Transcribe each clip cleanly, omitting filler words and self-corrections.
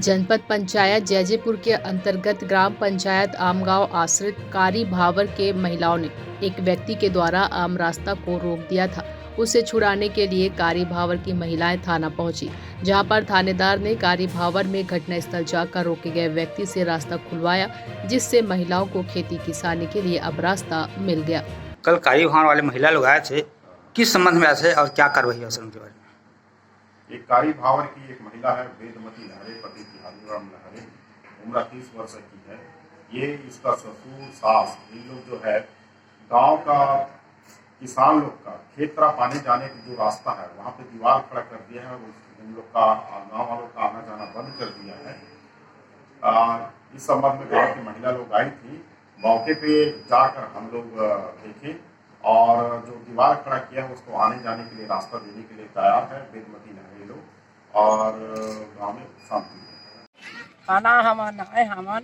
जनपद पंचायत जैजेपुर के अंतर्गत ग्राम पंचायत आमगांव आश्रित कारी भावर के महिलाओं ने एक व्यक्ति के द्वारा आम रास्ता को रोक दिया था। उसे छुड़ाने के लिए कारी भावर की महिलाएं थाना पहुंची, जहां पर थानेदार ने कारी भावर में घटनास्थल जाकर रोके गए व्यक्ति से रास्ता खुलवाया, जिससे महिलाओं को खेती किसानी के लिए अब रास्ता मिल गया। कल कारी भावर वाले महिला लोग आए थे, किस संबंध में आए थे और क्या कार्रवाई है उनके बारे में? एक कारी भावर की एक महिला है, वेदमती लहरे, पति तिहारीराम लहरे, उम्र 30 वर्ष की है। ये इसका ससुर सास ये लोग जो है गांव का किसान लोग का खेतरा पानी जाने का जो रास्ता है वहाँ पे दीवार खड़ा कर दिया है। उन लोग का गाँव वालों का आना जाना बंद कर दिया है। इस संबंध में गाँव की महिला लोग आई थी। मौके पे जाकर हम लोग देखे और जो दीवार खड़ा किया है उसको आने जाने के लिए रास्ता देने के लिए तैयार है वेदमती लहरे लोग और गाँव में शांति है। खाना हमन आए हमन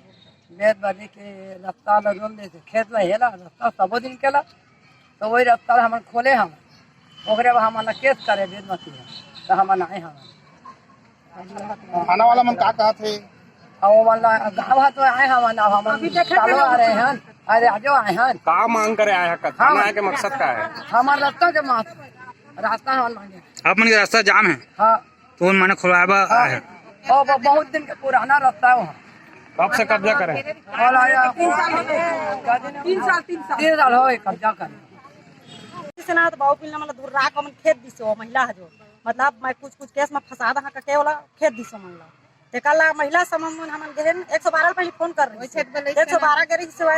वेद बजे के रास्ता लगल दे खेत में हेला रास्ता सबो दिन केला तो वही रास्ता हमन खोले हम ओकरे बाद हमन केस करे वेदमती तो हमन आए हमन खाना वाला मन का कहा थे और मन गाँव तो आए हमन अब हमन चालू आ रहे हैं। अरे आजो आए हैं का मांग करे आया है खाना आए के मकसद का है? हमार रास्ता के मास रास्ता हमन मांगे आप मन के रास्ता जाम है हाँ तो मैंने खुलवाया है। और बहुत दिन के पुराना रास्ता है। कब से कब्जा करे? और आया 3 साल हो कब्जा करे सेना बाबू पिलना मतलब दूर राख मन खेत दिसो महिला है जो मतलब मैं कुछ केस में फंसा दा का केवला खेत दिसो मन ला ते कल महिला समन हमन गेहन 112 पे फोन कर रही 112 करे सेवा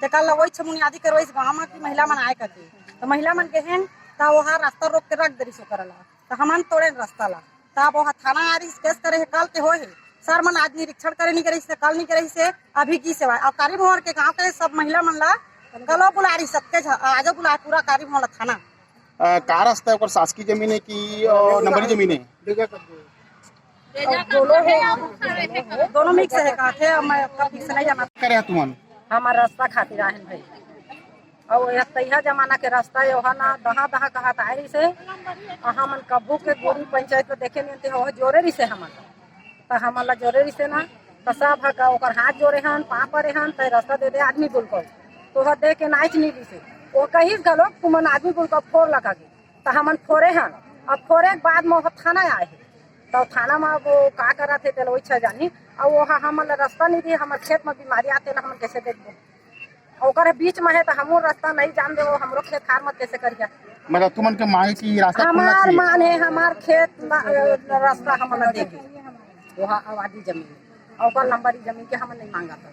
ते कल वही छमुनियादी करवई गांव में की महिला मन आए करके तो महिला मन गेहन ता वहां रास्ता रोक के रख दरी सो करला तो हमन तोड़े रास्ता ला तब वहां थाना आ रही केस करे है कल के होए है सर मन आज निरीक्षण करे नहीं करे से कल नहीं करे से अभी की सेवा और कारी भंवर के गांव के सब महिला मन ला कलो बुला रही सबके आज बुला पूरा कारी भंवर थाना का रास्ता है शासकीय जमीन है कि नंबरी जमीन है? दोनों मिक्स है काथे मैं कभी से नहीं जाना करे तुमन हमारा रास्ता खातिर आहन भाई और यह तैया जमाना के रास्ता है ना दहा कहत आई से हमन कब्बू के गोरी पंचायत को देखे नहीं हो जोरे रही से हमन तो हमन ला जोरे रही से ना तो सब का ओकर हाथ जोड़े हन पाँव परे हन तो रास्ता दे दे आदमी बोल को तो वह देख के नाच नहीं दी से वो कहीं गलो तुमन आदमी बोल को फोड़ लगा के तो हमन फोड़े हन। अब फोड़े के बाद में थाना आए है तो थाना में वो का करा थे तेल वही जानी और वहाँ हमन रास्ता नहीं दी हमारे खेत में बीमारी आते हम कैसे देखो और बीच में है तो हम रास्ता नहीं जान दे हमरो खेत खार मत कैसे करिए मतलब तुमन के मांगे की रास्ता हमार मान है हमार खेत रास्ता हम देखे वहाँ आबादी जमीन और नंबरी जमीन के हम नहीं मांगा था।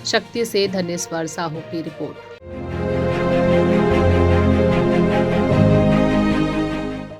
शक्ति से धनेश्वर साहू की रिपोर्ट।